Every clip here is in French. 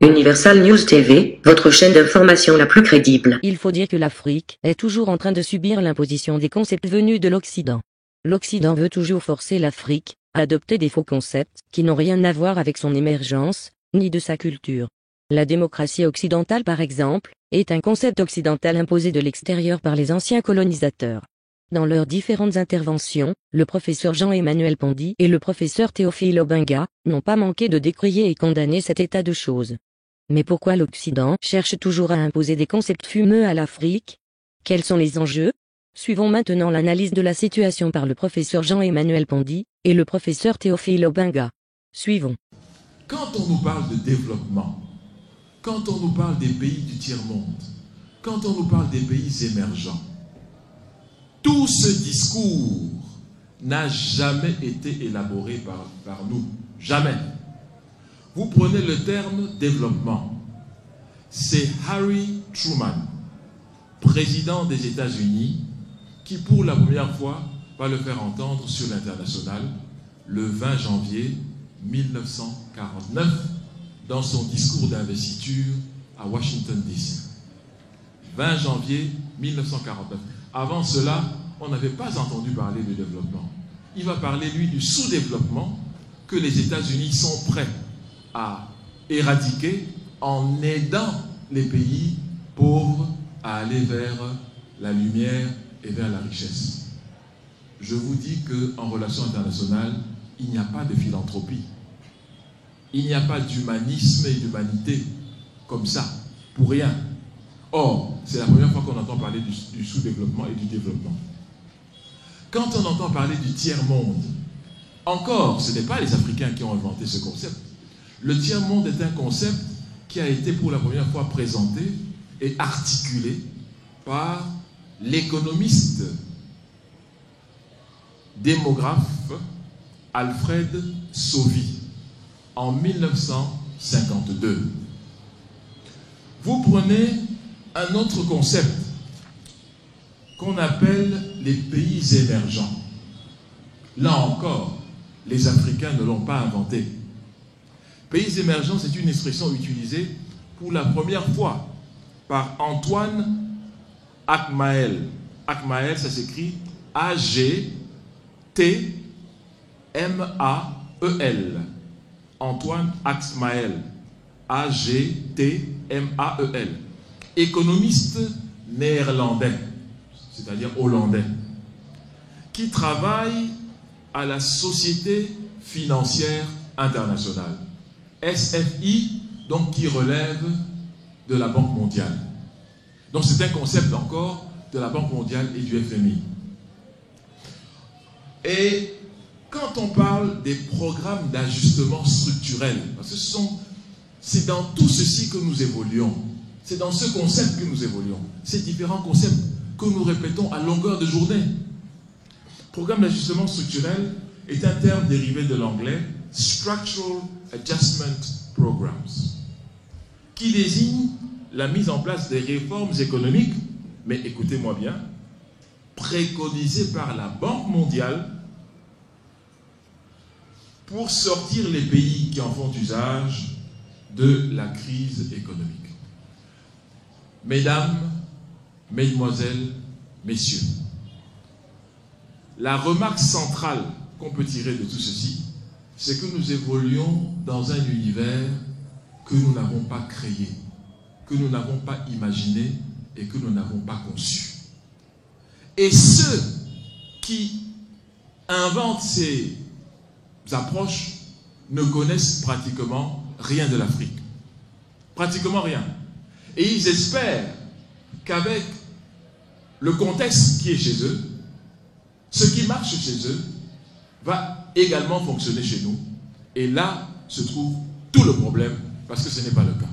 Universal News TV, votre chaîne d'information la plus crédible. Il faut dire que l'Afrique est toujours en train de subir l'imposition des concepts venus de l'Occident. L'Occident veut toujours forcer l'Afrique à adopter des faux concepts qui n'ont rien à voir avec son émergence, ni de sa culture. La démocratie occidentale par exemple, est un concept occidental imposé de l'extérieur par les anciens colonisateurs. Dans leurs différentes interventions, le professeur Jean-Emmanuel Pondy et le professeur Théophile Obenga n'ont pas manqué de décrier et condamner cet état de choses. Mais pourquoi l'Occident cherche toujours à imposer des concepts fumeux à l'Afrique? Quels sont les enjeux? Suivons maintenant l'analyse de la situation par le professeur Jean-Emmanuel Pondy et le professeur Théophile Obenga. Suivons. Quand on nous parle de développement, quand on nous parle des pays du tiers-monde, quand on nous parle des pays émergents, tout ce discours n'a jamais été élaboré par nous. Jamais. Vous prenez le terme développement. C'est Harry Truman, président des États-Unis, qui pour la première fois va le faire entendre sur l'international le 20 janvier 1949 dans son discours d'investiture à Washington DC. 20 janvier 1949. Avant cela, on n'avait pas entendu parler de développement. Il va parler, lui, du sous-développement que les États-Unis sont prêts à éradiquer en aidant les pays pauvres à aller vers la lumière et vers la richesse. Je vous dis qu'en relations internationales, il n'y a pas de philanthropie. Il n'y a pas d'humanisme et d'humanité comme ça, pour rien. Or, c'est la première fois qu'on entend parler du sous-développement et du développement. Quand on entend parler du tiers-monde, encore, ce n'est pas les Africains qui ont inventé ce concept. Le tiers-monde est un concept qui a été pour la première fois présenté et articulé par l'économiste démographe Alfred Sauvy en 1952. Vous prenez un autre concept qu'on appelle les pays émergents. Là encore, les Africains ne l'ont pas inventé. Pays émergents, c'est une expression utilisée pour la première fois par Antoine Akmael. Akmael, ça s'écrit A-G-T-M-A-E-L. Antoine Akmael. A-G-T-M-A-E-L. Économiste néerlandais, c'est-à-dire hollandais, qui travaille à la Société financière internationale. SFI, donc qui relève de la Banque mondiale. Donc c'est un concept encore de la Banque mondiale et du FMI. Et quand on parle des programmes d'ajustement structurel, parce que c'est dans tout ceci que nous évoluons, c'est dans ce concept que nous évoluons, ces différents concepts que nous répétons à longueur de journée. Programme d'ajustement structurel est un terme dérivé de l'anglais Structural Adjustment Programs, qui désigne la mise en place des réformes économiques, mais écoutez-moi bien, préconisées par la Banque mondiale pour sortir les pays qui en font usage de la crise économique. Mesdames, Mesdemoiselles, Messieurs, la remarque centrale qu'on peut tirer de tout ceci, c'est que nous évoluons dans un univers que nous n'avons pas créé, que nous n'avons pas imaginé et que nous n'avons pas conçu. Et ceux qui inventent ces approches ne connaissent pratiquement rien de l'Afrique. Pratiquement rien. Et ils espèrent qu'avec le contexte qui est chez eux, ce qui marche chez eux va également fonctionner chez nous. Et là se trouve tout le problème, parce que ce n'est pas le cas.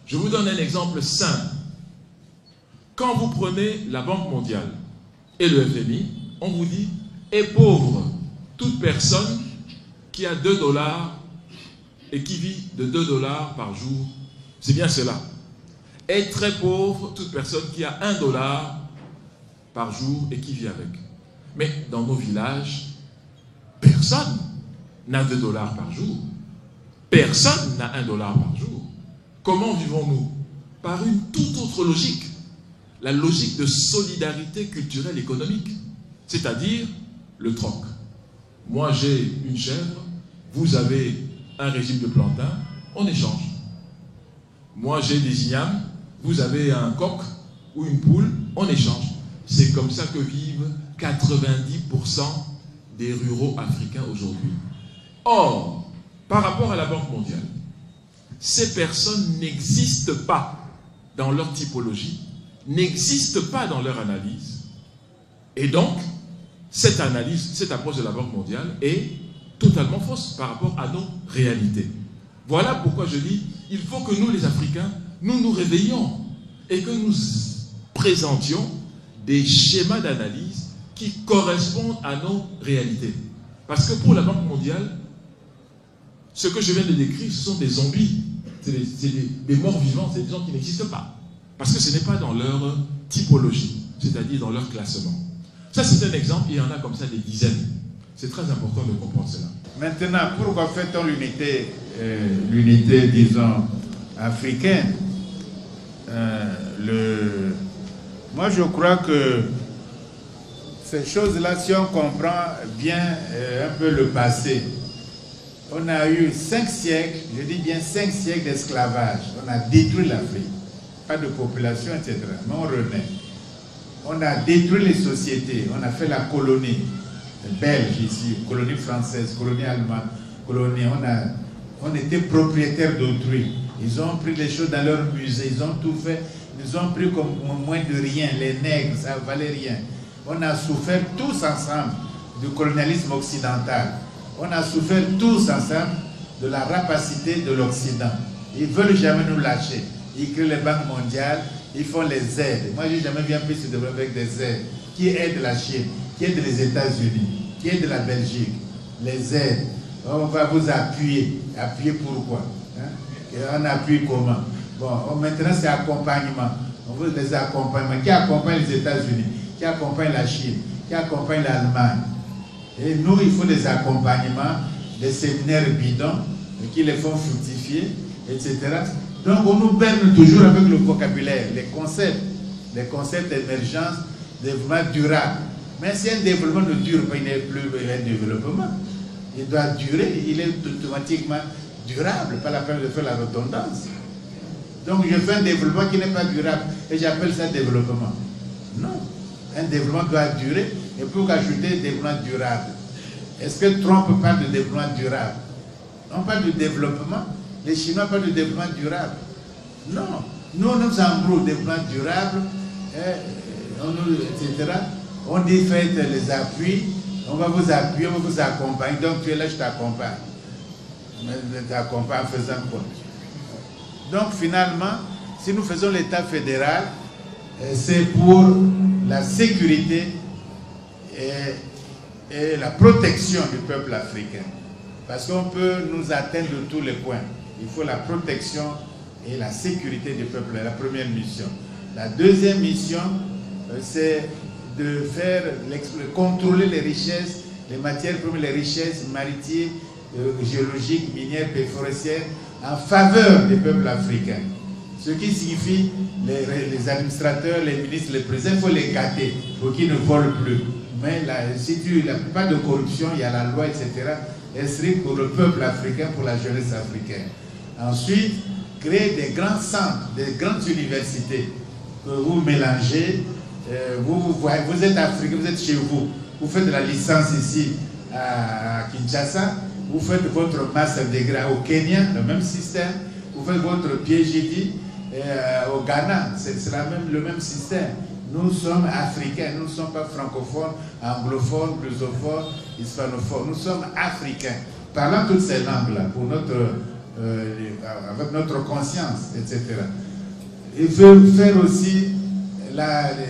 Je vous donne un exemple simple. Quand vous prenez la Banque mondiale et le FMI, on vous dit « est pauvre toute personne qui a 2 $ et qui vit de 2 $ par jour ». C'est bien cela. Est très pauvre toute personne qui a 1 $ par jour et qui vit avec. Mais dans nos villages, personne n'a 2 dollars par jour. Personne n'a 1 dollar par jour. Comment vivons-nous? Par une toute autre logique. La logique de solidarité culturelle économique. C'est-à-dire le troc. Moi j'ai une chèvre, vous avez un régime de plantain, on échange. Moi j'ai des ignames, vous avez un coq ou une poule, on échange. C'est comme ça que vivent 90% des ruraux africains aujourd'hui. Or, par rapport à la Banque mondiale, ces personnes n'existent pas dans leur typologie, n'existent pas dans leur analyse. Et donc, cette analyse, cette approche de la Banque mondiale est totalement fausse par rapport à nos réalités. Voilà pourquoi je dis, il faut que nous les Africains, nous nous réveillions et que nous présentions des schémas d'analyse qui correspondent à nos réalités. Parce que pour la Banque mondiale, ce que je viens de décrire, ce sont des zombies, c'est des morts vivants, c'est des gens qui n'existent pas. Parce que ce n'est pas dans leur typologie, c'est-à-dire dans leur classement. Ça, c'est un exemple, il y en a comme ça des dizaines. C'est très important de comprendre cela. Maintenant, pourquoi fait-on l'unité, disons, africaine? Moi, je crois que ces choses-là, si on comprend bien un peu le passé, on a eu 5 siècles, je dis bien 5 siècles d'esclavage. On a détruit l'Afrique. Pas de population, etc. Mais on renaît. On a détruit les sociétés. On a fait la colonie belge ici, colonie française, colonie allemande, colonie. On était propriétaires d'autrui. Ils ont pris les choses dans leur musée. Ils ont tout fait. Ils ont pris comme moins de rien. Les nègres, ça ne valait rien. On a souffert tous ensemble du colonialisme occidental. On a souffert tous ensemble de la rapacité de l'Occident. Ils ne veulent jamais nous lâcher. Ils créent les banques mondiales, ils font les aides. Moi, je n'ai jamais vu un pays se développer avec des aides. Qui aide la Chine, qui aide les États-Unis, qui aide la Belgique. Les aides. On va vous appuyer. Appuyer pourquoi? Et on appuie comment? Bon, maintenant, c'est accompagnement. On veut des accompagnements. Qui accompagne les États-Unis? Qui accompagne la Chine? Qui accompagne l'Allemagne? Et nous, il faut des accompagnements, des séminaires bidons qui les font fructifier, etc. Donc, on nous berne toujours avec le vocabulaire, les concepts d'émergence, développement durable. Mais si un développement ne dure pas, il n'est plus un développement. Il doit durer, il est automatiquement durable, pas la peine de faire la redondance. Donc, je fais un développement qui n'est pas durable et j'appelle ça développement. Non, un développement doit durer. Et pour ajouter développement durable. Est-ce que Trump parle de développement durable? On parle de développement. Les Chinois parlent de développement durable. Non. Nous, on nous embrouille développement durable, etc. On dit faites les appuis, on va vous appuyer, on va vous accompagner. Donc tu es là, je t'accompagne. Mais je t'accompagne en faisant quoi? Donc finalement, si nous faisons l'État fédéral, c'est pour la sécurité et la protection du peuple africain. Parce qu'on peut nous atteindre de tous les points. Il faut la protection et la sécurité du peuple, la première mission. La deuxième mission, c'est de contrôler les richesses, les matières premières, les richesses maritimes, géologiques, minières, forestières, en faveur des peuples africains. Ce qui signifie les administrateurs, les ministres, les présidents, il faut les gâter pour qu'ils ne volent plus. Mais si il n'y a pas de corruption, il y a la loi, etc. Elle serait pour le peuple africain, pour la jeunesse africaine. Ensuite, créer des grands centres, des grandes universités que vous mélangez. Vous êtes africain, vous êtes chez vous. Vous faites la licence ici à Kinshasa. Vous faites votre master degree au Kenya, le même système. Vous faites votre PhD au Ghana, c'est le même système. Nous sommes africains, nous ne sommes pas francophones, anglophones, lusophones, hispanophones. Nous sommes africains, parlant toutes ces langues-là, avec notre conscience, etc. Il faut faire aussi,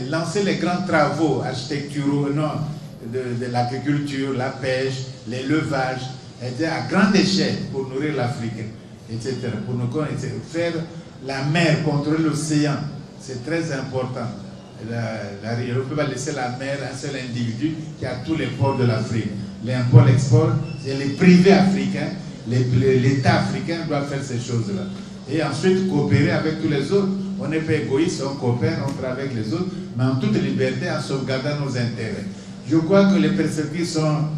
lancer les grands travaux architecturaux, de l'agriculture, la pêche, l'élevage, à grande échelle pour nourrir l'Afrique, etc. Pour nous faire la mer, contrôler l'océan, c'est très important. on ne peut pas laisser la mer à un seul individu qui a tous les ports de l'Afrique. L'import-l'export, c'est les privés africains, l'État africain doit faire ces choses-là. Et ensuite coopérer avec tous les autres. On n'est pas égoïste, on coopère, on travaille avec les autres, mais en toute liberté, en sauvegardant nos intérêts. Je crois que les perspectives sont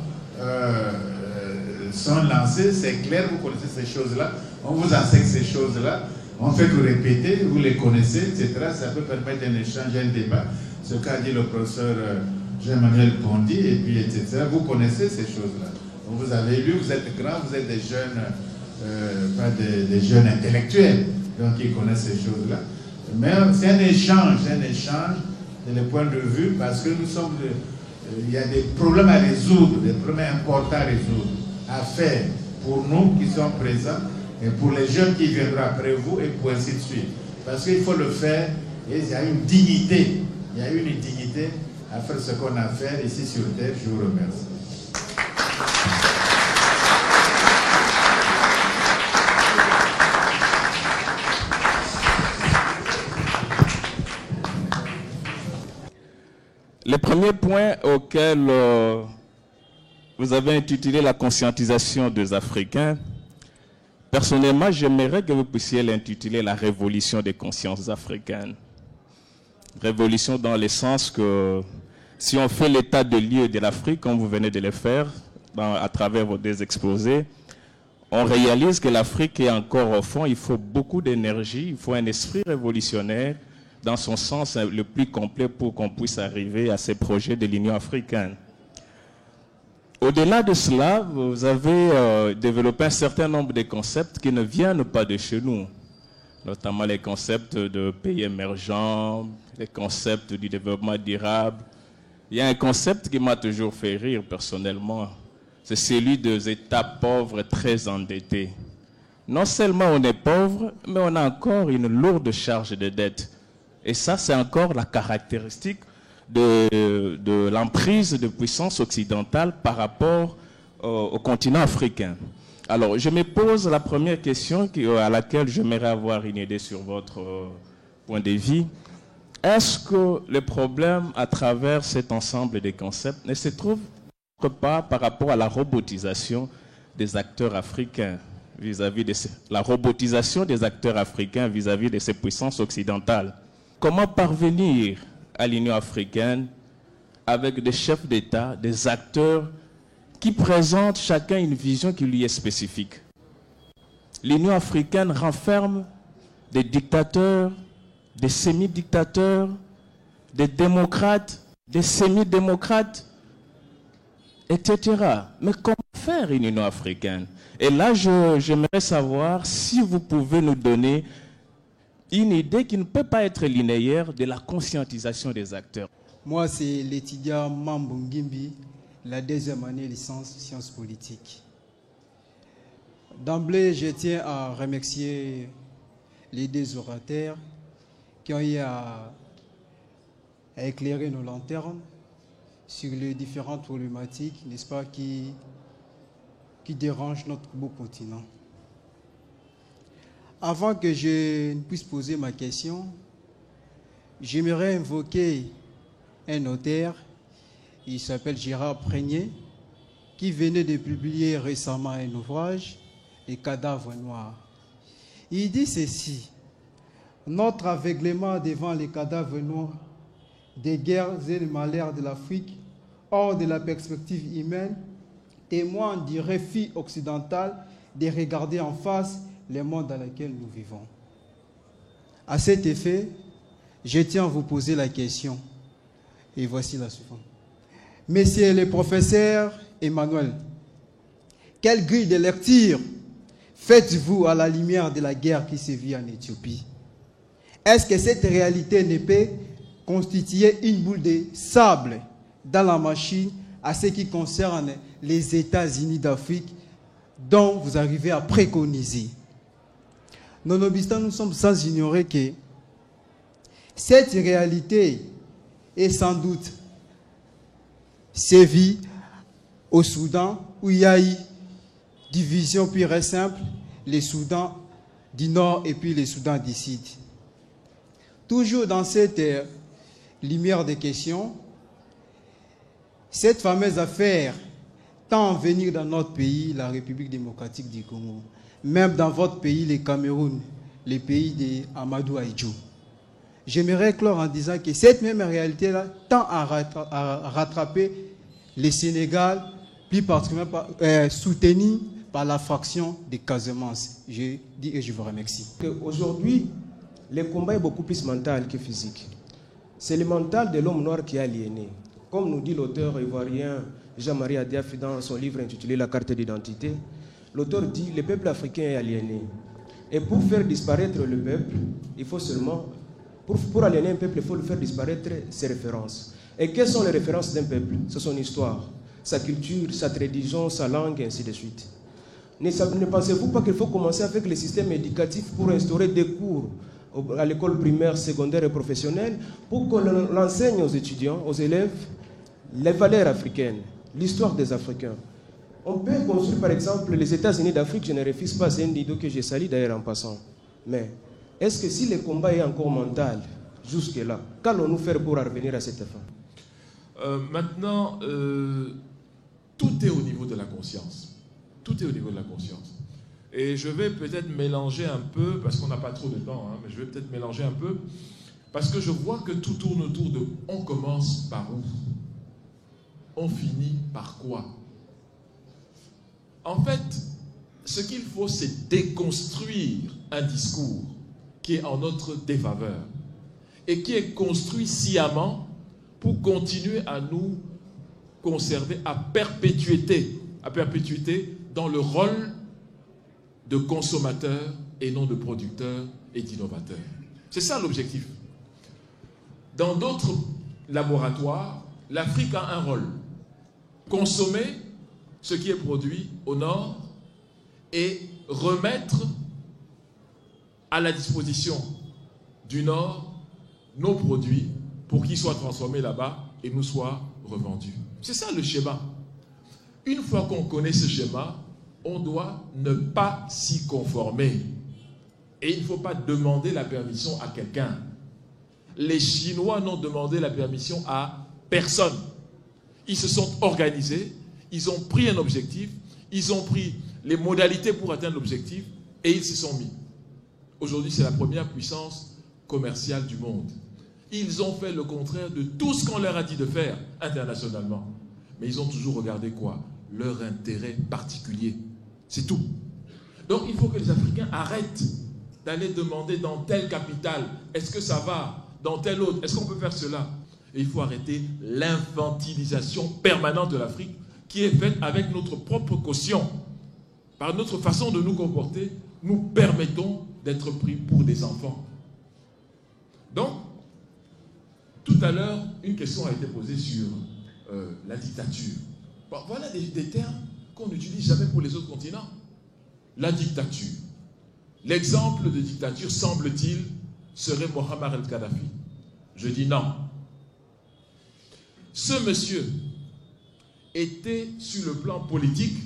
lancées, c'est clair, vous connaissez ces choses-là, on vous enseigne ces choses-là, on fait que répéter, vous les connaissez, etc. Ça peut permettre un échange, un débat, ce qu'a dit le professeur Jean-Emmanuel Pondy, et puis etc. Vous connaissez ces choses-là. Vous avez lu, vous êtes grands, vous êtes des jeunes, pas des jeunes intellectuels, donc ils connaissent ces choses-là. Mais c'est un échange de les points de vue, parce que nous sommes, il y a des problèmes à résoudre, des problèmes importants à résoudre, à faire pour nous qui sommes présents, et pour les jeunes qui viendront après vous, et pour ainsi de suite. Parce qu'il faut le faire, et il y a une dignité, à faire ce qu'on a à faire ici sur Terre. Je vous remercie. Le premier point auquel vous avez intitulé la conscientisation des Africains, personnellement, j'aimerais que vous puissiez l'intituler la révolution des consciences africaines. Révolution dans le sens que si on fait l'état de lieu de l'Afrique, comme vous venez de le faire à travers vos deux exposés, on réalise que l'Afrique est encore au fond, il faut beaucoup d'énergie, il faut un esprit révolutionnaire dans son sens le plus complet pour qu'on puisse arriver à ces projets de l'Union africaine. Au-delà de cela, vous avez développé un certain nombre de concepts qui ne viennent pas de chez nous, notamment les concepts de pays émergents, les concepts du développement durable. Il y a un concept qui m'a toujours fait rire personnellement, c'est celui des États pauvres très endettés. Non seulement on est pauvre, mais on a encore une lourde charge de dette. Et ça, c'est encore la caractéristique de l'emprise de puissance occidentale par rapport au continent africain. Alors, je me pose la première question à laquelle j'aimerais avoir une idée sur votre point de vue. Est-ce que le problème à travers cet ensemble de concepts ne se trouve pas par rapport à la robotisation des acteurs africains vis-à-vis de la robotisation des acteurs africains vis-à-vis de ces puissances occidentales? Comment parvenir à l'Union africaine avec des chefs d'État, des acteurs qui présentent chacun une vision qui lui est spécifique? L'Union africaine renferme des dictateurs, des semi-dictateurs, des démocrates, des semi-démocrates, etc. Mais comment faire une Union africaine? Et là, j'aimerais savoir si vous pouvez nous donner une idée qui ne peut pas être linéaire de la conscientisation des acteurs. Moi, c'est l'étudiant Mambo Ngimbi, la deuxième année licence sciences politiques. D'emblée, je tiens à remercier les deux orateurs qui ont eu à éclairer nos lanternes sur les différentes problématiques, n'est-ce pas, qui dérangent notre beau continent. Avant que je ne puisse poser ma question, j'aimerais invoquer un auteur, il s'appelle Gérard Prégnier, qui venait de publier récemment un ouvrage, Les cadavres noirs. Il dit ceci: notre aveuglement devant les cadavres noirs des guerres et des malheurs de l'Afrique, hors de la perspective humaine, témoigne du refus occidental de regarder en face le monde dans lequel nous vivons. À cet effet, je tiens à vous poser la question, et voici la suivante. Monsieur le professeur Emmanuel, quelle grille de lecture faites-vous à la lumière de la guerre qui sévit en Éthiopie? Est-ce que cette réalité ne peut constituer une boule de sable dans la machine à ce qui concerne les États-Unis d'Afrique dont vous arrivez à préconiser? Nonobstant, nous sommes sans ignorer que cette réalité est sans doute sévie au Soudan, où il y a eu division pure et simple, les Soudans du Nord et puis les Soudans du Sud. Toujours dans cette lumière des questions, cette fameuse affaire tend à venir dans notre pays, la République démocratique du Congo, même dans votre pays, le Cameroun, le pays d'Amadou Ahidjo. J'aimerais clore en disant que cette même réalité-là tend à rattraper le Sénégal, plus particulièrement soutenu par la fraction de Casamance. Je dis et je vous remercie. Aujourd'hui, le combat est beaucoup plus mental que physique. C'est le mental de l'homme noir qui est aliéné. Comme nous dit l'auteur ivoirien Jean-Marie Adiafi dans son livre intitulé La carte d'identité, l'auteur dit « Le peuple africain est aliéné ». Et pour faire disparaître le peuple, il faut seulement... Pour aliéner un peuple, il faut le faire disparaître ses références. Et quelles sont les références d'un peuple? C'est son histoire, sa culture, sa tradition, sa langue, et ainsi de suite. Ne pensez-vous pas qu'il faut commencer avec le système éducatif pour instaurer des cours à l'école primaire, secondaire et professionnelle pour qu'on l'enseigne aux étudiants, aux élèves, les valeurs africaines, l'histoire des Africains? On peut construire par exemple les États-Unis d'Afrique, je ne refuse pas, c'est un dido que j'ai sali d'ailleurs en passant. Mais est-ce que si le combat est encore mental jusque-là, qu'allons-nous faire pour revenir à cette fin? Maintenant, tout est au niveau de la conscience. Tout est au niveau de la conscience. Et je vais peut-être mélanger un peu, parce qu'on n'a pas trop de temps, hein, mais je vais peut-être mélanger un peu, parce que je vois que tout tourne autour de « on commence par où? On finit par quoi ?» En fait, ce qu'il faut, c'est déconstruire un discours qui est en notre défaveur et qui est construit sciemment pour continuer à nous conserver à perpétuité dans le rôle de consommateur et non de producteur et d'innovateur. C'est ça l'objectif. Dans d'autres laboratoires, l'Afrique a un rôle. Consommer ce qui est produit au nord et remettre à la disposition du nord nos produits pour qu'ils soient transformés là-bas et nous soient revendus. C'est ça le schéma. Une fois qu'on connaît ce schéma, on doit ne pas s'y conformer. Et il ne faut pas demander la permission à quelqu'un. Les Chinois n'ont demandé la permission à personne. Ils se sont organisés, ils ont pris un objectif, ils ont pris les modalités pour atteindre l'objectif et ils s'y sont mis. Aujourd'hui, c'est la première puissance commerciale du monde. Ils ont fait le contraire de tout ce qu'on leur a dit de faire internationalement. Mais ils ont toujours regardé quoi? Leur intérêt particulier. C'est tout. Donc il faut que les Africains arrêtent d'aller demander dans telle capitale, est-ce que ça va? Dans telle autre, est-ce qu'on peut faire cela? Et il faut arrêter l'infantilisation permanente de l'Afrique qui est faite avec notre propre caution. Par notre façon de nous comporter, nous permettons d'être pris pour des enfants. Donc, tout à l'heure, une question a été posée sur la dictature. Bon, voilà des termes qu'on n'utilise jamais pour les autres continents. La dictature. L'exemple de dictature, semble-t-il, serait Mohamed el-Kadhafi. Je dis non. Ce monsieur était, sur le plan politique,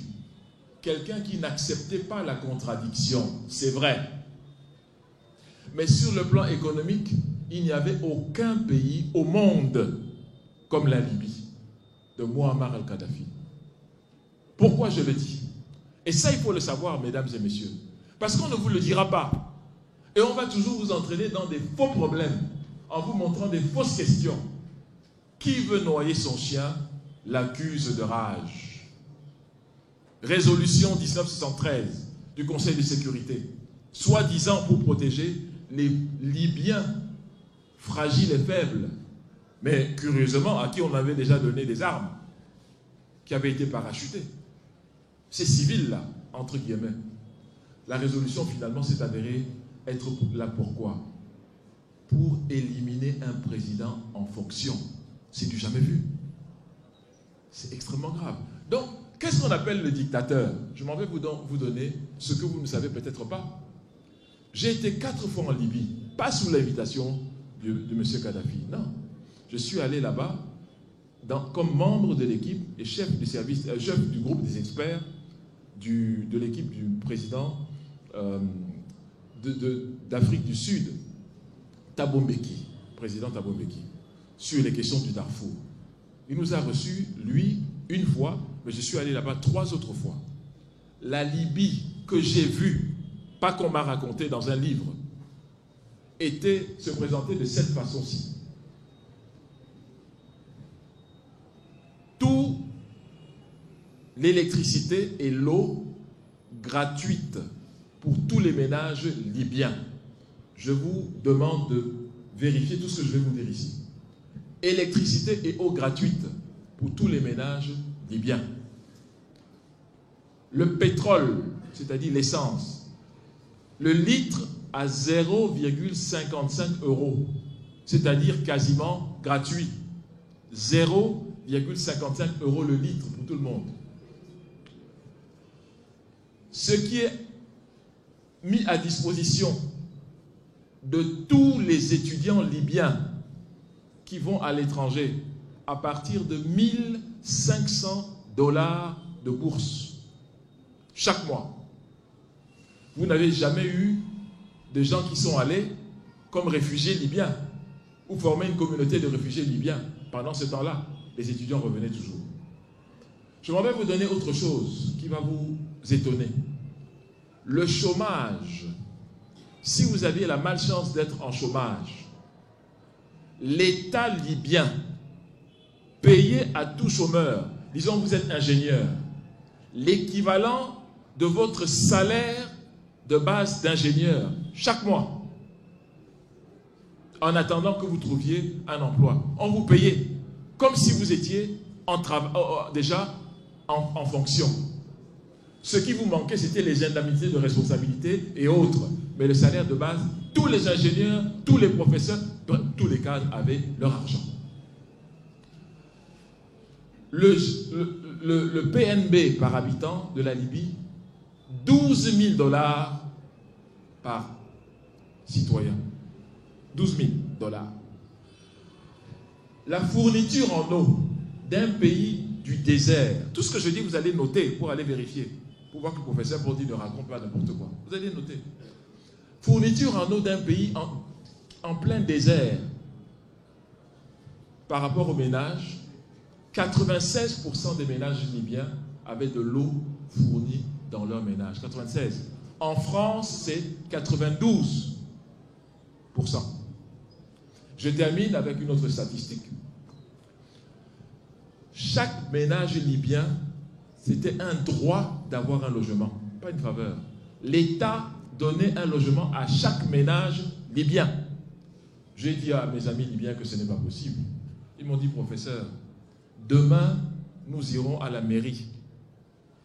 quelqu'un qui n'acceptait pas la contradiction. C'est vrai. Mais sur le plan économique, il n'y avait aucun pays au monde comme la Libye de Muammar al-Kadhafi. Pourquoi je le dis? Et ça, il faut le savoir, mesdames et messieurs. Parce qu'on ne vous le dira pas. Et on va toujours vous entraîner dans des faux problèmes en vous montrant des fausses questions. Qui veut noyer son chien l'accuse de rage. Résolution 1973 du Conseil de sécurité, soi-disant pour protéger les Libyens fragiles et faibles, mais curieusement à qui on avait déjà donné des armes, qui avaient été parachutées. Ces civils-là, entre guillemets. La résolution finalement s'est avérée être là pourquoi? Pour éliminer un président en fonction. C'est du jamais vu. C'est extrêmement grave. Donc, qu'est-ce qu'on appelle le dictateur? Je m'en vais vous donner ce que vous ne savez peut-être pas. J'ai été 4 fois en Libye, pas sous l'invitation de M. Kadhafi, non. Je suis allé là-bas comme membre de l'équipe et chef du service, chef du groupe des experts de l'équipe du président d'Afrique du Sud, Thabo Mbeki, président Thabo Mbeki. sur les questions du Darfour. Il nous a reçus, lui, une fois, mais je suis allé là-bas 3 autres fois. La Libye que j'ai vue, pas qu'on m'a raconté dans un livre, se présentait de cette façon-ci. Tout l'électricité et l'eau gratuite pour tous les ménages libyens. Je vous demande de vérifier tout ce que je vais vous dire ici. Électricité et eau gratuite pour tous les ménages libyens. Le pétrole, c'est-à-dire l'essence, le litre à 0,55 €, c'est-à-dire quasiment gratuit. 0,55 € le litre pour tout le monde. Ce qui est mis à disposition de tous les étudiants libyens qui vont à l'étranger à partir de 1 500 $ de bourse chaque mois. Vous n'avez jamais eu de gens qui sont allés comme réfugiés libyens ou former une communauté de réfugiés libyens. Pendant ce temps-là, les étudiants revenaient toujours. Je m'en vais vous donner autre chose qui va vous étonner. Le chômage. Si vous aviez la malchance d'être en chômage, l'État libyen payait à tout chômeur, disons que vous êtes ingénieur, l'équivalent de votre salaire de base d'ingénieur chaque mois, en attendant que vous trouviez un emploi. On vous payait comme si vous étiez déjà en fonction. Ce qui vous manquait, c'était les indemnités de responsabilité et autres. Mais le salaire de base, tous les ingénieurs, tous les professeurs, tous les cadres avaient leur argent. Le PNB par habitant de la Libye, 12 000 $ par citoyen. 12 000 $. La fourniture en eau d'un pays du désert, tout ce que je dis, vous allez noter pour aller vérifier, pour voir que le professeur Bondi ne raconte pas n'importe quoi. Vous allez noter. Fourniture en eau d'un pays en plein désert, par rapport aux ménages, 96% des ménages libyens avaient de l'eau fournie dans leur ménage. 96. En France, c'est 92%. Je termine avec une autre statistique. Chaque ménage libyen, c'était un droit d'avoir un logement, pas une faveur. L'État donnait un logement à chaque ménage libyen. J'ai dit à mes amis libyens que ce n'est pas possible. Ils m'ont dit, professeur, demain, nous irons à la mairie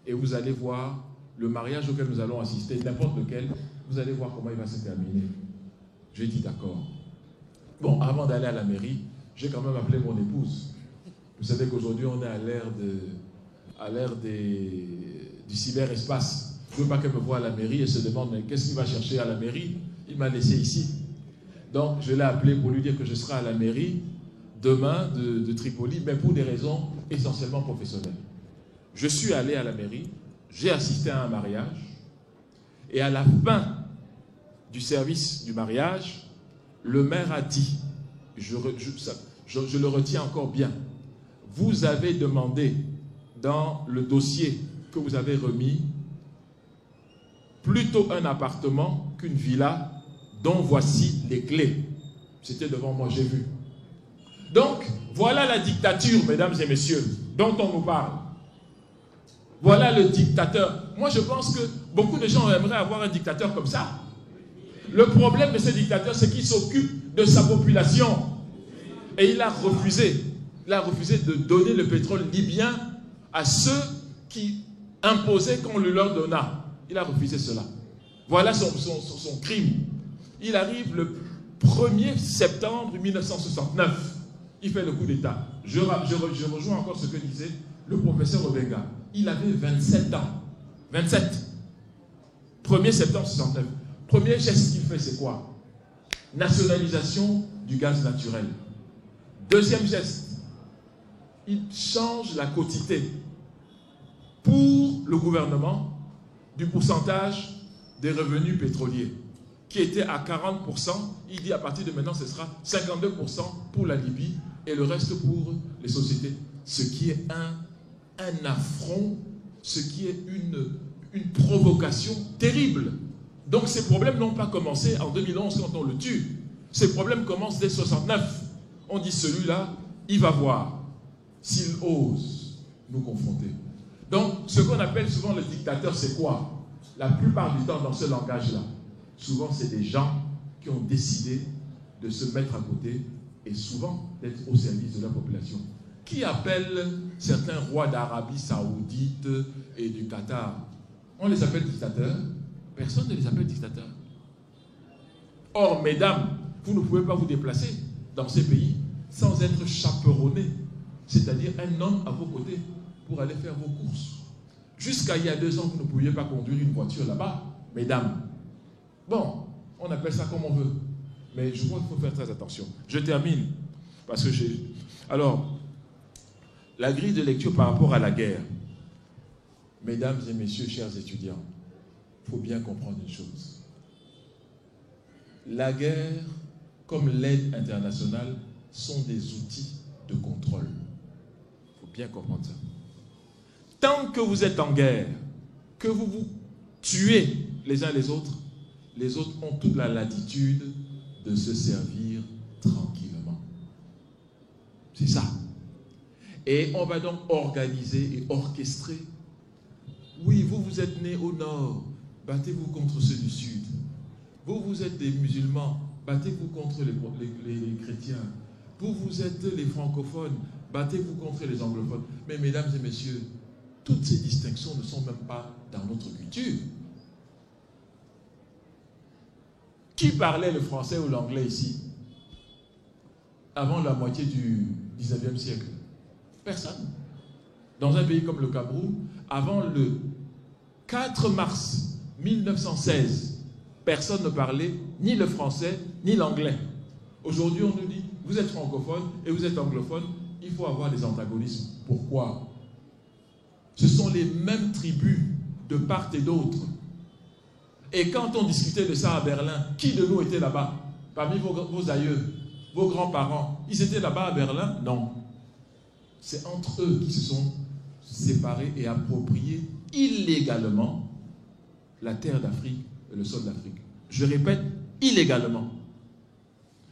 et vous allez voir le mariage auquel nous allons assister, n'importe lequel, vous allez voir comment il va se terminer. J'ai dit d'accord. Bon, avant d'aller à la mairie, j'ai quand même appelé mon épouse. Vous savez qu'aujourd'hui, on est à l'ère du cyberespace. Je ne veux pas qu'elle me voie à la mairie et se demande, mais qu'est-ce qu'il va chercher à la mairie? Il m'a laissé ici. Donc, je l'ai appelé pour lui dire que je serai à la mairie demain de Tripoli, mais pour des raisons essentiellement professionnelles. Je suis allé à la mairie, j'ai assisté à un mariage, et à la fin du service du mariage, le maire a dit, je le retiens encore bien, vous avez demandé dans le dossier que vous avez remis plutôt un appartement qu'une villa dont voici les clés. C'était devant moi, j'ai vu. Donc, voilà la dictature, mesdames et messieurs, dont on nous parle. Voilà le dictateur. Moi, je pense que beaucoup de gens aimeraient avoir un dictateur comme ça. Le problème de ce dictateur, c'est qu'il s'occupe de sa population. Et il a refusé de donner le pétrole libyen à ceux qui imposaient qu'on le leur donna. Il a refusé cela. Voilà son crime. Il arrive le 1er septembre 1969. Il fait le coup d'État. Je rejoins encore ce que disait le professeur Obenga. Il avait 27 ans. 27. 1er septembre 1969. Premier geste qu'il fait, c'est quoi? Nationalisation du gaz naturel. Deuxième geste, il change la quotité pour le gouvernement du pourcentage des revenus pétroliers, qui était à 40%. Il dit à partir de maintenant, ce sera 52% pour la Libye et le reste pour les sociétés. Ce qui est un affront, ce qui est une provocation terrible. Donc ces problèmes n'ont pas commencé en 2011 quand on le tue. Ces problèmes commencent dès 69. On dit celui-là, il va voir s'il ose nous confronter. Donc ce qu'on appelle souvent le dictateur, c'est quoi? La plupart du temps dans ce langage-là, souvent c'est des gens qui ont décidé de se mettre à côté et souvent d'être au service de la population. Qui appelle certains rois d'Arabie Saoudite et du Qatar? On les appelle dictateurs? Personne ne les appelle dictateurs. Or, mesdames, vous ne pouvez pas vous déplacer dans ces pays sans être chaperonné, c'est-à-dire un homme à vos côtés pour aller faire vos courses. Jusqu'à il y a 2 ans, vous ne pouviez pas conduire une voiture là-bas, mesdames. Bon, on appelle ça comme on veut, mais je crois qu'il faut faire très attention. Je termine, parce que j'ai... Alors, la grille de lecture par rapport à la guerre. Mesdames et messieurs, chers étudiants, il faut bien comprendre une chose. La guerre, comme l'aide internationale, sont des outils de contrôle. Il faut bien comprendre ça. Tant que vous êtes en guerre, que vous vous tuez les uns les autres ont toute la latitude de se servir tranquillement. C'est ça. Et on va donc organiser et orchestrer. Oui, vous êtes nés au nord, battez-vous contre ceux du sud. Vous êtes des musulmans, battez-vous contre les chrétiens. Vous êtes les francophones, battez-vous contre les anglophones. Mais mesdames et messieurs, toutes ces distinctions ne sont même pas dans notre culture. Qui parlait le français ou l'anglais ici avant la moitié du 19e siècle? Personne. Dans un pays comme le Cameroun, avant le 4 mars 1916, personne ne parlait ni le français ni l'anglais. Aujourd'hui, on nous dit, vous êtes francophone et vous êtes anglophone, il faut avoir des antagonismes. Pourquoi? Ce sont les mêmes tribus de part et d'autre. Et quand on discutait de ça à Berlin, qui de nous était là-bas? Parmi vos aïeux, vos grands-parents, ils étaient là-bas à Berlin? Non. C'est entre eux qui se sont séparés et appropriés illégalement la terre d'Afrique et le sol d'Afrique. Je répète, illégalement.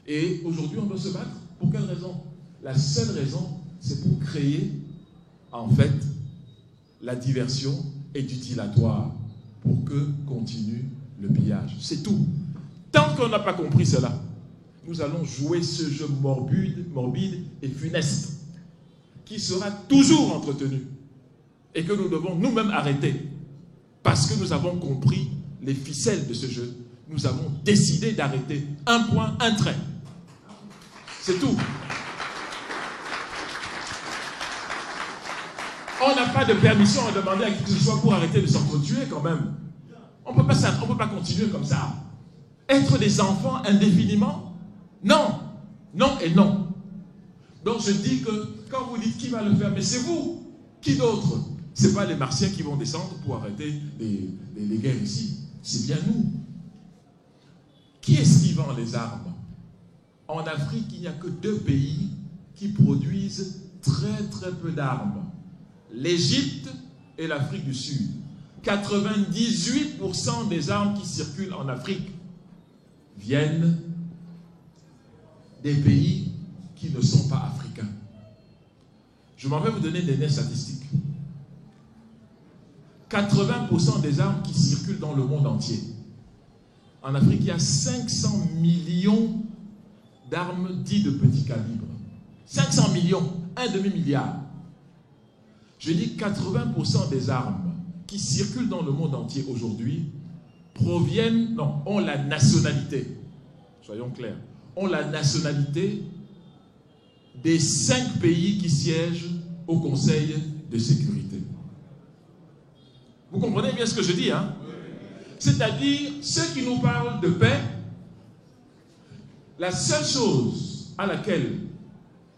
Et aujourd'hui, on doit se battre. Pour quelle raison? La seule raison, c'est pour créer, en fait, la diversion et du dilatoire pour que continue le pillage. C'est tout. Tant qu'on n'a pas compris cela, nous allons jouer ce jeu morbide et funeste qui sera toujours entretenu et que nous devons nous-mêmes arrêter parce que nous avons compris les ficelles de ce jeu. Nous avons décidé d'arrêter. Un point, un trait. C'est tout. On n'a pas de permission à demander à qui que ce soit pour arrêter de s'entretuer quand même. On ne peut pas continuer comme ça. Être des enfants indéfiniment? Non. Non et non. Donc je dis que quand vous dites qui va le faire, mais c'est vous. Qui d'autre? Ce n'est pas les Martiens qui vont descendre pour arrêter les guerres ici. C'est bien nous. Qui est-ce qui vend les armes? En Afrique, il n'y a que 2 pays qui produisent très très peu d'armes. L'Égypte et l'Afrique du Sud. 98% des armes qui circulent en Afrique viennent des pays qui ne sont pas africains. Je m'en vais vous donner des statistiques. 80% des armes qui circulent dans le monde entier. En Afrique, il y a 500 millions d'armes dites de petit calibre. 500 millions, un demi-milliard. Je dis 80% des armes qui circulent dans le monde entier aujourd'hui ont la nationalité, soyons clairs, ont la nationalité des 5 pays qui siègent au Conseil de sécurité. Vous comprenez bien ce que je dis, hein? C'est-à-dire, ceux qui nous parlent de paix, la seule chose à laquelle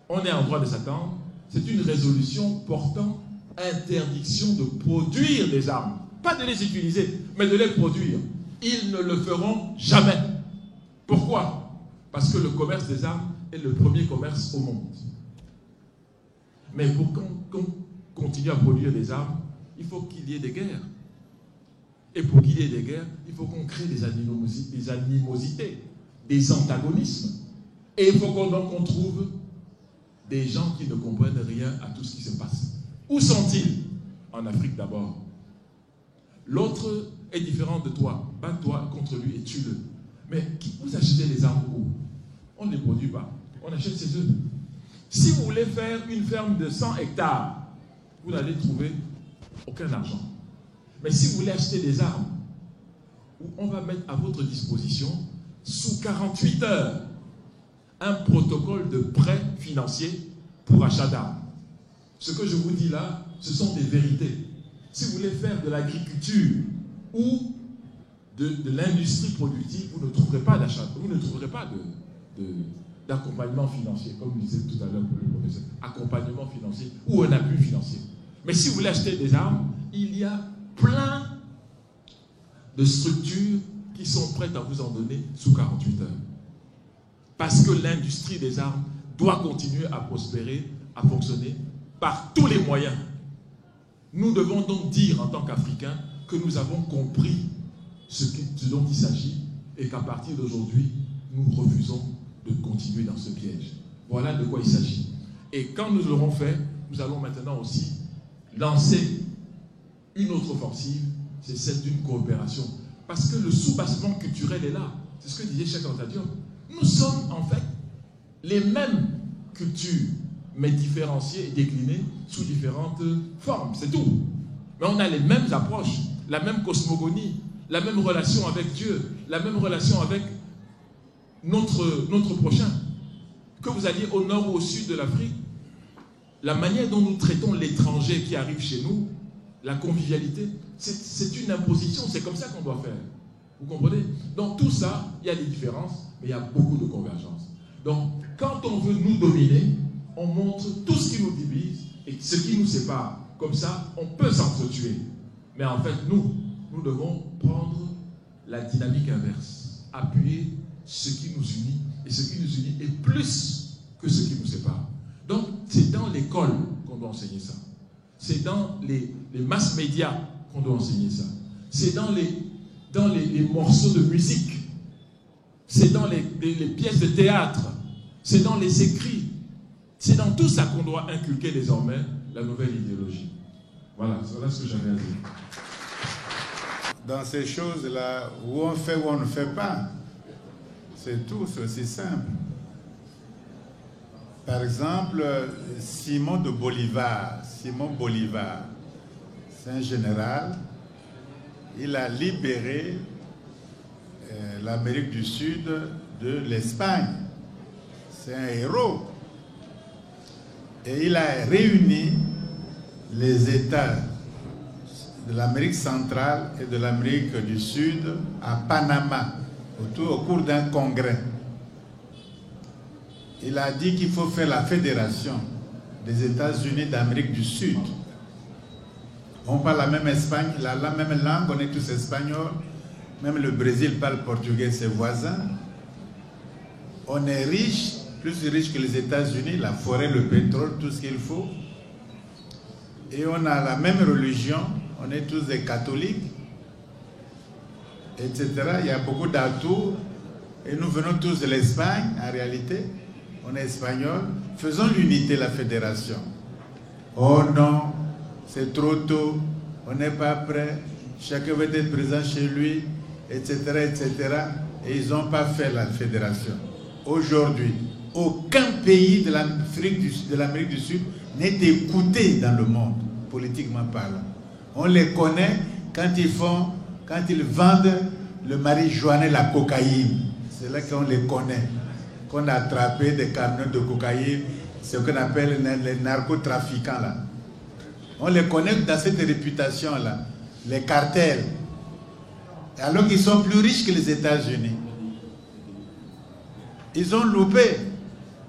on est en droit de s'attendre, c'est une résolution portant interdiction de produire des armes. Pas de les utiliser, mais de les produire. Ils ne le feront jamais. Pourquoi? Parce que le commerce des armes est le premier commerce au monde. Mais pour qu'on continue à produire des armes, il faut qu'il y ait des guerres. Et pour qu'il y ait des guerres, il faut qu'on crée des animosités, des antagonismes. Et il faut qu'on trouve des gens qui ne comprennent rien à tout ce qui se passe. Où sont-ils? En Afrique d'abord. L'autre est différent de toi. Bats-toi contre lui et tue-le. Mais vous achetez les armes où? On ne les produit pas. On achète chez eux. Si vous voulez faire une ferme de 100 hectares, vous n'allez trouver aucun argent. Mais si vous voulez acheter des armes, on va mettre à votre disposition, sous 48 heures, un protocole de prêt financier pour achat d'armes. Ce que je vous dis là, ce sont des vérités. Si vous voulez faire de l'agriculture ou de l'industrie productive, vous ne trouverez pas d'achat, vous ne trouverez pas d'accompagnement financier, comme disait tout à l'heure le professeur, accompagnement financier ou un appui financier. Mais si vous voulez acheter des armes, il y a plein de structures qui sont prêtes à vous en donner sous 48 heures. Parce que l'industrie des armes doit continuer à prospérer, à fonctionner par tous les moyens. Nous devons donc dire en tant qu'Africains que nous avons compris ce dont il s'agit et qu'à partir d'aujourd'hui, nous refusons de continuer dans ce piège. Voilà de quoi il s'agit. Et quand nous l'aurons fait, nous allons maintenant aussi lancer une autre offensive, c'est celle d'une coopération. Parce que le soubassement culturel est là. C'est ce que disait Cheikh Anta Diop. Nous sommes en fait les mêmes cultures, mais différenciées et déclinées sous différentes formes, c'est tout. Mais on a les mêmes approches, la même cosmogonie, la même relation avec Dieu, la même relation avec notre prochain. Que vous alliez au nord ou au sud de l'Afrique, la manière dont nous traitons l'étranger qui arrive chez nous, la convivialité, c'est une imposition, c'est comme ça qu'on doit faire. Vous comprenez? Dans tout ça, il y a des différences, mais il y a beaucoup de convergences. Donc, quand on veut nous dominer, on montre tout ce qui nous divise et ce qui nous sépare. Comme ça, on peut s'entretuer. Mais en fait, nous devons prendre la dynamique inverse, appuyer ce qui nous unit, et ce qui nous unit est plus que ce qui nous sépare. Donc, c'est dans l'école qu'on doit enseigner ça. C'est dans les mass médias qu'on doit enseigner ça. C'est dans les morceaux de musique. C'est dans les pièces de théâtre. C'est dans les écrits. C'est dans tout ça qu'on doit inculquer désormais la nouvelle idéologie. Voilà ce que j'avais à dire. Dans ces choses-là, où on fait ou on ne fait pas, c'est tout, c'est aussi simple. Par exemple, Simon Bolivar, c'est un général, il a libéré l'Amérique du Sud de l'Espagne. C'est un héros. Et il a réuni les États de l'Amérique centrale et de l'Amérique du Sud à Panama, au cours d'un congrès. Il a dit qu'il faut faire la fédération des États-Unis d'Amérique du Sud. On parle la même Espagne, la même langue, on est tous espagnols. Même le Brésil parle portugais, ses voisins. On est riche, plus riche que les États-Unis, la forêt, le pétrole, tout ce qu'il faut. Et on a la même religion, on est tous des catholiques, etc. Il y a beaucoup d'atouts. Et nous venons tous de l'Espagne, en réalité. On est espagnols. Faisons l'unité, la fédération. Oh non, c'est trop tôt, on n'est pas prêt, chacun veut être présent chez lui, etc., etc. Et ils n'ont pas fait la fédération. Aujourd'hui, aucun pays de l'Amérique du Sud n'est écouté dans le monde, politiquement parlant. On les connaît quand ils vendent le marijuana et la cocaïne. C'est là qu'on les connaît. Qu'on a attrapé des camions de cocaïne, ce qu'on appelle les narcotrafiquants là. On les connaît dans cette réputation-là, les cartels. Alors qu'ils sont plus riches que les États-Unis. Ils ont loupé,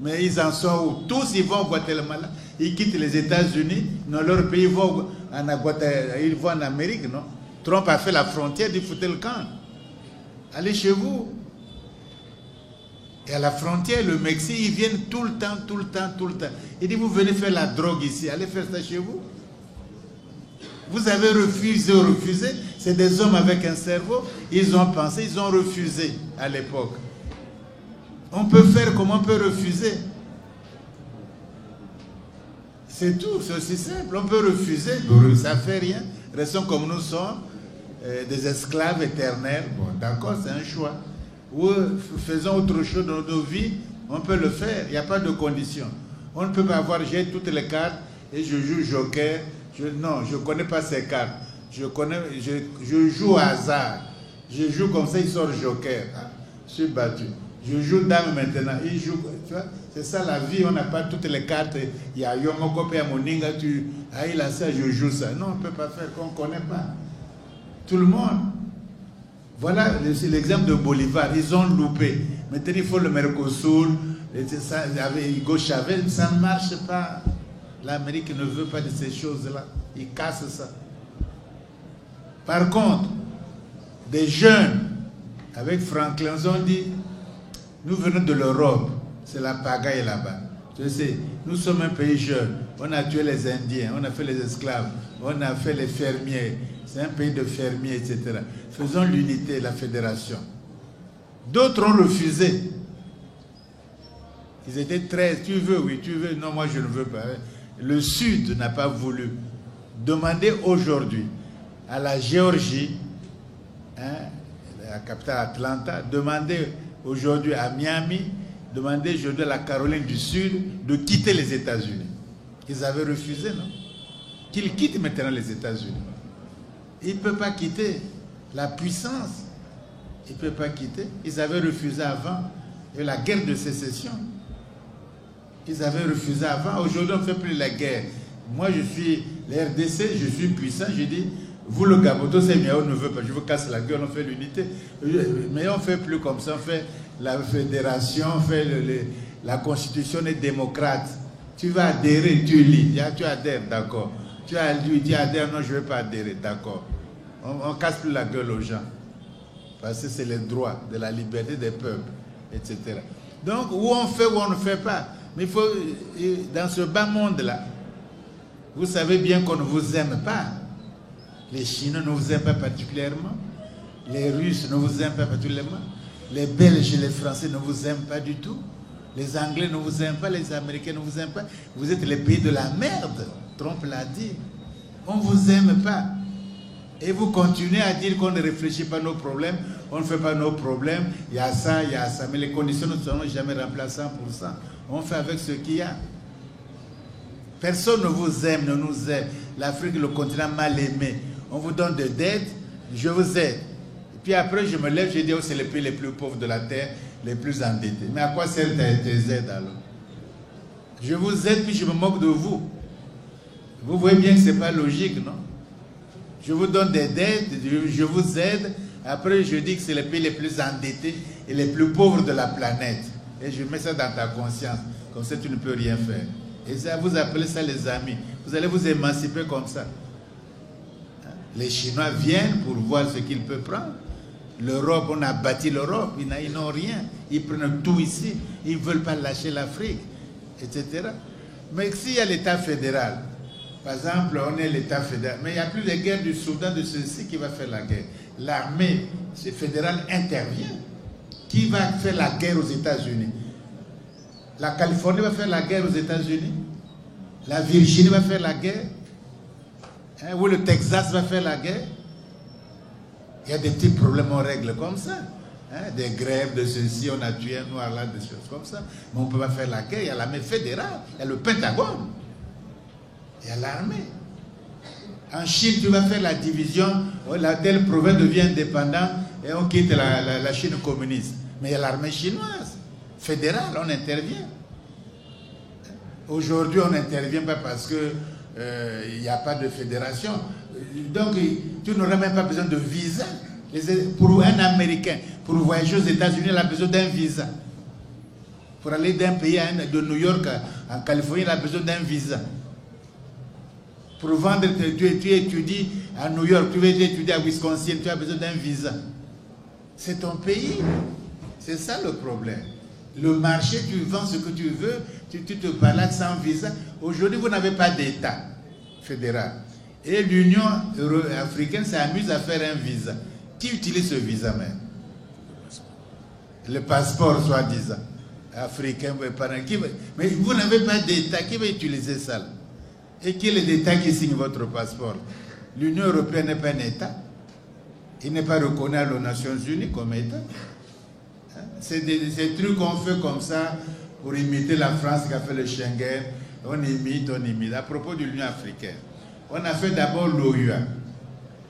mais ils en sont où? Tous ils vont au Guatemala, ils quittent les États-Unis, dans leur pays, ils vont en Amérique, non? Trump a fait la frontière, il foutait le camp. Allez chez vous. Et à la frontière, le Mexique, ils viennent tout le temps. Il dit, vous venez faire la drogue ici, allez faire ça chez vous. Vous avez refusé. C'est des hommes avec un cerveau. Ils ont pensé, ils ont refusé à l'époque. On peut faire comme on peut refuser. C'est tout, c'est aussi simple. On peut refuser, ça ne fait rien. Restons comme nous sommes, des esclaves éternels. Bon, d'accord, c'est un choix. Ou faisons autre chose dans nos vies, on peut le faire. Il n'y a pas de condition. On ne peut pas avoir, j'ai toutes les cartes et je joue joker. Non, je ne connais pas ces cartes. Je joue au hasard. Je joue comme ça, il sort joker. Ah, je suis battu. Je joue dame maintenant. Il joue. Tu vois, c'est ça la vie. On n'a pas toutes les cartes. Il y a Yomoko et Moninga. Ah, il a ça, je joue ça. Non, on ne peut pas faire qu'on ne connaît pas. Tout le monde. Voilà, c'est l'exemple de Bolivar. Ils ont loupé. Maintenant, il faut le Mercosur. Avec Hugo Chavez, ça ne marche pas. L'Amérique ne veut pas de ces choses-là. Ils cassent ça. Par contre, des jeunes, avec Franklin, ils ont dit, nous venons de l'Europe, c'est la pagaille là-bas. Tu sais, nous sommes un pays jeune. On a tué les Indiens, on a fait les esclaves, on a fait les fermiers. C'est un pays de fermiers, etc. Faisons l'unité, la fédération. D'autres ont refusé. Ils étaient 13. Tu veux, oui, tu veux. Non, moi, je ne veux pas. Le Sud n'a pas voulu. Demandez aujourd'hui à la Géorgie, la capitale Atlanta, demandez aujourd'hui à Miami, demandez aujourd'hui à la Caroline du Sud de quitter les États-Unis. Ils avaient refusé, non? Qu'ils quittent maintenant les États-Unis. Ils ne peuvent pas quitter la puissance. Ils ne peuvent pas quitter. Ils avaient refusé avant. Et la guerre de sécession. Ils avaient refusé avant. Aujourd'hui, on ne fait plus la guerre. Moi, je suis l'RDC, je suis puissant. Je dis, vous, le Gaboto, c'est mieux, on ne veut pas. Je vous casse la gueule, on fait l'unité. Mais on ne fait plus comme ça. On fait la fédération, on fait la constitution des démocrates. Tu vas adhérer, tu lis. Tu adhères, d'accord. Tu as lui dit adhère, non, je ne vais pas adhérer, d'accord. On ne casse plus la gueule aux gens. Parce que c'est les droits de la liberté des peuples, etc. Donc, où on fait, où on ne fait pas. Mais il faut, dans ce bas monde-là, vous savez bien qu'on ne vous aime pas. Les Chinois ne vous aiment pas particulièrement. Les Russes ne vous aiment pas particulièrement. Les Belges et les Français ne vous aiment pas du tout. Les Anglais ne vous aiment pas. Les Américains ne vous aiment pas. Vous êtes les pays de la merde. Trump l'a dit. On ne vous aime pas. Et vous continuez à dire qu'on ne réfléchit pas à nos problèmes. On ne fait pas nos problèmes. Il y a ça, il y a ça. Mais les conditions ne seront jamais remplacées 100%. On fait avec ce qu'il y a. Personne ne vous aime, ne nous aime. L'Afrique est le continent mal aimé. On vous donne des dettes, je vous aide. Et puis après, je me lève, je dis, oh, c'est les pays les plus pauvres de la terre, les plus endettés. Mais à quoi servent tes aides alors? Je vous aide, puis je me moque de vous. Vous voyez bien que ce n'est pas logique, non? Je vous donne des dettes, je vous aide. Après, je dis que c'est les pays les plus endettés et les plus pauvres de la planète. Et je mets ça dans ta conscience. Comme ça, tu ne peux rien faire. Et ça, vous appelez ça les amis. Vous allez vous émanciper comme ça. Les Chinois viennent pour voir ce qu'ils peuvent prendre. L'Europe, on a bâti l'Europe. Ils n'ont rien. Ils prennent tout ici. Ils ne veulent pas lâcher l'Afrique, etc. Mais s'il y a l'État fédéral, par exemple, on est l'État fédéral, mais il n'y a plus de guerre du Soudan, de ceci qui va faire la guerre. L'armée fédérale intervient. Qui va faire la guerre aux États-Unis? La Californie va faire la guerre aux États-Unis? La Virginie va faire la guerre? Ou le Texas va faire la guerre? Il y a des petits problèmes, on règle comme ça. Des grèves de ceci, on a tué un noir là, des choses comme ça. Mais on ne peut pas faire la guerre. Il y a l'armée fédérale, il y a le Pentagone, il y a l'armée. En Chine, tu vas faire la division, telle province devient indépendante et on quitte la Chine communiste. Mais il y a l'armée chinoise, fédérale, on intervient. Aujourd'hui, on n'intervient pas parce que il n'y a pas de fédération. Donc, tu n'auras même pas besoin de visa. Pour un Américain, pour voyager aux États-Unis, il a besoin d'un visa. Pour aller d'un pays de New York en Californie, il a besoin d'un visa. Pour vendre, tu étudies à New York, tu veux étudier à Wisconsin, tu as besoin d'un visa. C'est ton pays. C'est ça le problème. Le marché, tu vends ce que tu veux, tu te balades sans visa. Aujourd'hui, vous n'avez pas d'État fédéral. Et l'Union africaine s'amuse à faire un visa. Qui utilise ce visa même? Le passeport, soi-disant. Africain, mais vous n'avez pas d'État. Qui va utiliser ça? Et quel est l'État qui signe votre passeport? L'Union européenne n'est pas un État. Il n'est pas reconnu aux Nations Unies comme État. C'est des trucs qu'on fait comme ça pour imiter la France qui a fait le Schengen. On imite. À propos de l'Union africaine, on a fait d'abord l'OUA.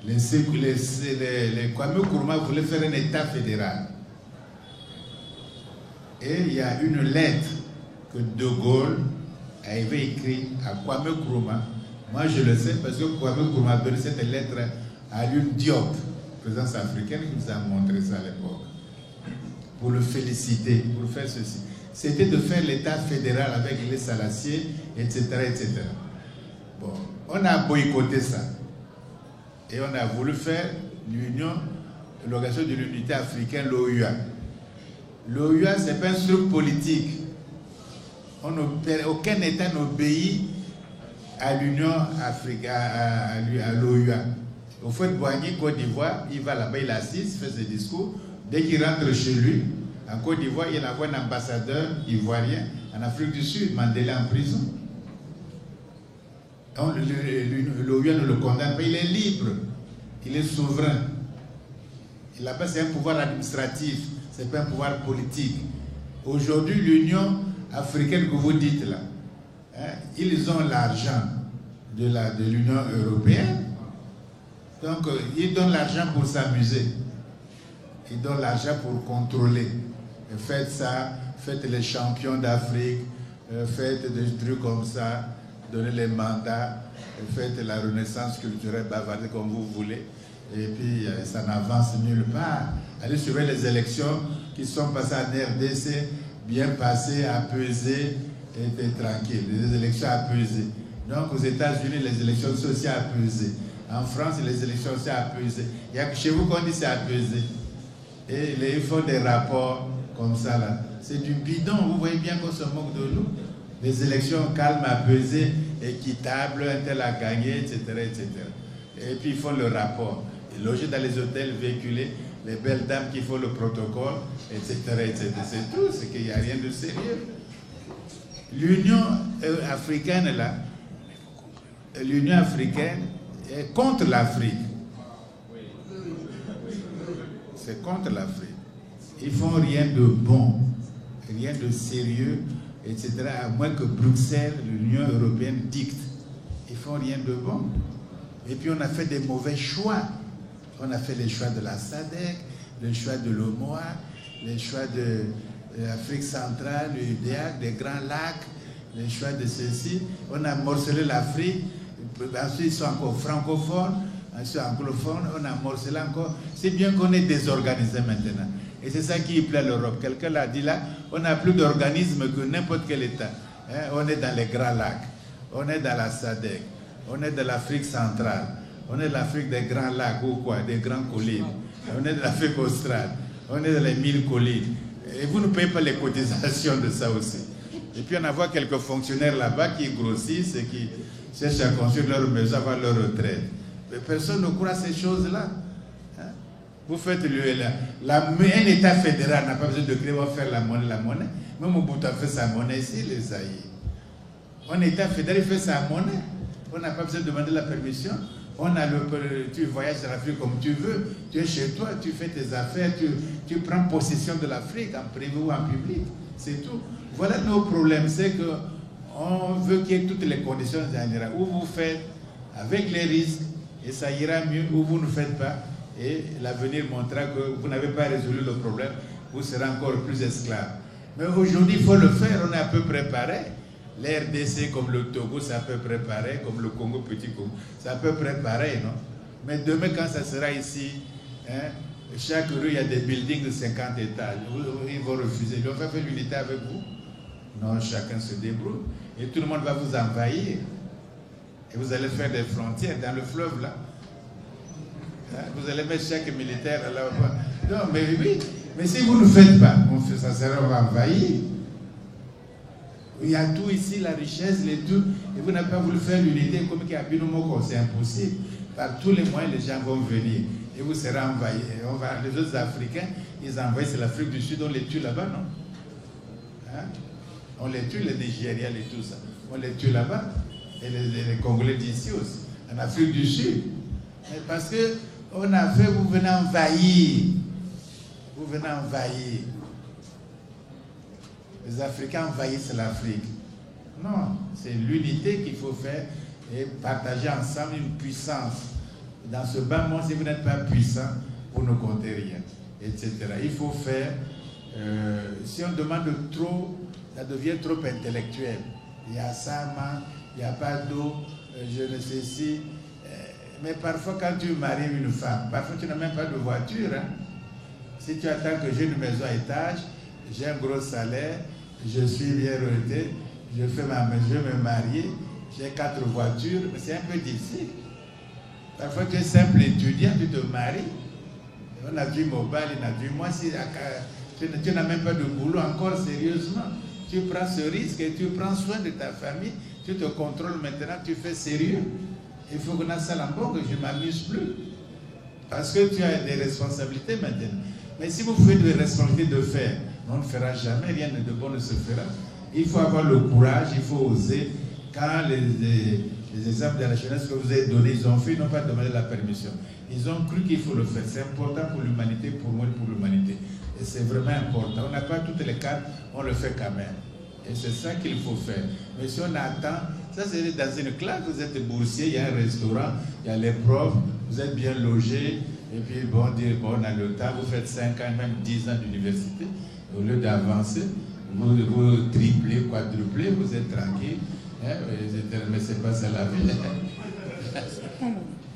Les Kwame Nkrumah voulaient faire un État fédéral. Et il y a une lettre que De Gaulle avait écrite à Kwame Nkrumah. Moi je le sais parce que Kwame Nkrumah a donné cette lettre à Lune Diop, présidence africaine, qui nous a montré ça à l'époque. Pour le féliciter, pour faire ceci. C'était de faire l'État fédéral avec les Salaciers, etc., etc. Bon, on a boycotté ça. Et on a voulu faire l'organisation de l'unité africaine, l'OUA. L'OUA, ce n'est pas un truc politique. Aucun État n'obéit à l'Union africaine, à l'OUA. Au fait, Boigny, Côte d'Ivoire, il va là-bas, il assiste, fait ses discours. Dès qu'il rentre chez lui, en Côte d'Ivoire, il envoie un ambassadeur ivoirien. En Afrique du Sud, Mandela en prison. L'OUA ne le condamne pas, il est libre, il est souverain. Là-bas, c'est un pouvoir administratif, ce n'est pas un pouvoir politique. Aujourd'hui, l'Union africaine que vous dites là, ils ont l'argent de l'Union européenne. Donc, ils donnent l'argent pour s'amuser. Ils donnent l'argent pour contrôler. Faites ça, faites les champions d'Afrique, faites des trucs comme ça, donnez les mandats, faites la renaissance culturelle, bavardez comme vous voulez. Et puis, ça n'avance nulle part. Allez suivre les élections qui sont passées en RDC, bien passées, apaisées, et tranquilles. Les élections apaisées. Donc, aux États-Unis, les élections sont aussi apaisées. En France, les élections sont apaisées. Il y a que chez vous qu'on dit c'est apaisé. Et ils font des rapports comme ça là. C'est du bidon, vous voyez bien qu'on se moque de nous. Les élections calmes, apaisées, équitables, un tel a gagné, etc., etc. Et puis ils font le rapport. Ils logent dans les hôtels véhiculés, les belles dames qui font le protocole, etc., etc. C'est tout, c'est qu'il n'y a rien de sérieux. L'Union africaine là, l'Union africaine est contre l'Afrique. C'est contre l'Afrique. Ils font rien de bon, rien de sérieux, etc. À moins que Bruxelles, l'Union européenne dicte. Ils font rien de bon. Et puis on a fait des mauvais choix. On a fait les choix de la SADC, les choix de l'OMOA, les choix de l'Afrique centrale, l'UDEAC, des Grands Lacs, les choix de ceci. On a morcelé l'Afrique. Ensuite, ils sont encore francophones. Ensuite, anglophones, on a morcelé encore. C'est bien qu'on est désorganisé maintenant. Et c'est ça qui plaît à l'Europe. Quelqu'un l'a dit là, on n'a plus d'organisme que n'importe quel État. On est dans les Grands Lacs, on est dans la SADC, on est dans l'Afrique centrale, on est dans l'Afrique des Grands Lacs ou quoi, des Grands collines. On est dans l'Afrique australe, on est dans les 1000 collines. Et vous ne payez pas les cotisations de ça aussi. Et puis on a vu quelques fonctionnaires là-bas qui grossissent et qui cherchent à construire leur maison, avoir leur retraite. Mais personne ne croit à ces choses-là. Vous faites un État fédéral n'a pas besoin de créer, on va faire la monnaie. Même Mobutu a fait sa monnaie ici, les Zaïre. Un État fédéral fait sa monnaie. On n'a pas besoin de demander la permission. Tu voyages dans l'Afrique comme tu veux. Tu es chez toi, tu fais tes affaires, tu prends possession de l'Afrique en privé ou en public. C'est tout. Voilà nos problèmes. C'est qu'on veut qu'il y ait toutes les conditions générales. Où vous faites avec les risques et ça ira mieux, ou vous ne faites pas. Et l'avenir montrera que vous n'avez pas résolu le problème, vous serez encore plus esclaves. Mais aujourd'hui, il faut le faire, on est à peu près pareil. Les RDC comme le Togo, c'est à peu près pareil, comme le Congo, Petit Congo, c'est à peu près pareil, non? Mais demain, quand ça sera ici, chaque rue, il y a des buildings de 50 étages. Ils vont refuser. Ils vont faire l'unité avec vous? Non, chacun se débrouille. Et tout le monde va vous envahir. Et vous allez faire des frontières dans le fleuve, là. Vous allez mettre chaque militaire là-bas. Non, mais oui, Mais si vous ne faites pas, ça sera envahi. Il y a tout ici, la richesse, les tout, et vous n'avez pas voulu faire l'unité comme il y a Binomoko, c'est impossible. Par tous les moyens, les gens vont venir et vous serez envahis. Les autres Africains, ils envahissent l'Afrique du Sud, on les tue là-bas, non? Hein? On les tue, les Nigériens et tout ça. On les tue là-bas. Et les Congolais d'ici aussi, en Afrique du Sud. Mais parce que on a fait, vous venez envahir. Vous venez envahir. Les Africains envahissent l'Afrique. Non, c'est l'unité qu'il faut faire et partager ensemble une puissance. Dans ce bas monde, si vous n'êtes pas puissant, vous ne comptez rien, etc. Il faut faire, si on demande trop, ça devient trop intellectuel. Il y a ça, il n'y a pas d'eau, je ne sais si. Mais parfois, quand tu maries une femme, parfois tu n'as même pas de voiture. Hein. Si tu attends que j'ai une maison à étage, j'ai un gros salaire, je suis bien retraité, je vais me marier, j'ai 4 voitures, mais c'est un peu difficile. Parfois, tu es simple étudiant, tu te maries. On a vu Mobile, on a vu moi, si tu n'as même pas de boulot encore sérieusement. Tu prends ce risque et tu prends soin de ta famille, tu te contrôles maintenant, tu fais sérieux. Il faut qu'on a ça là que je ne m'amuse plus. Parce que tu as des responsabilités maintenant. Mais si vous faites des responsabilités de faire, on ne fera jamais, rien de bon ne se fera. Il faut avoir le courage, il faut oser. Quand les exemples de la jeunesse que vous avez donnés, ils ont fait, ils n'ont pas demandé la permission. Ils ont cru qu'il faut le faire. C'est important pour l'humanité, pour moi et pour l'humanité. Et c'est vraiment important. On n'a pas toutes les cartes, on le fait quand même. Et c'est ça qu'il faut faire. Mais si on attend, ça c'est dans une classe, vous êtes boursier, il y a un restaurant, il y a les profs, vous êtes bien logés, et puis bon, on a le temps, vous faites 5 ans, même 10 ans d'université, au lieu d'avancer, vous triplez, quadruplez, vous êtes tranquille, hein, mais c'est pas ça la vie.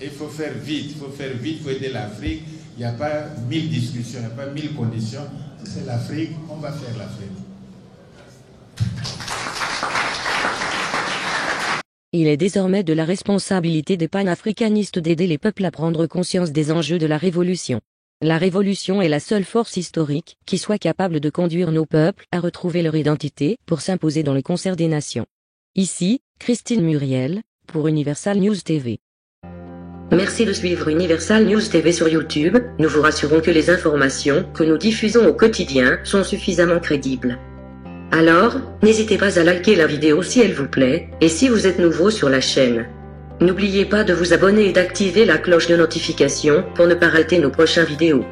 Il faut faire vite, il faut aider l'Afrique. Il n'y a pas 1000 discussions, il n'y a pas 1000 conditions. Si c'est l'Afrique, on va faire l'Afrique. Il est désormais de la responsabilité des panafricanistes d'aider les peuples à prendre conscience des enjeux de la révolution. La révolution est la seule force historique qui soit capable de conduire nos peuples à retrouver leur identité pour s'imposer dans le concert des nations. Ici, Christine Muriel, pour Universal News TV. Merci de suivre Universal News TV sur YouTube. Nous vous rassurons que les informations que nous diffusons au quotidien sont suffisamment crédibles. Alors, n'hésitez pas à liker la vidéo si elle vous plaît, et si vous êtes nouveau sur la chaîne. N'oubliez pas de vous abonner et d'activer la cloche de notification pour ne pas rater nos prochaines vidéos.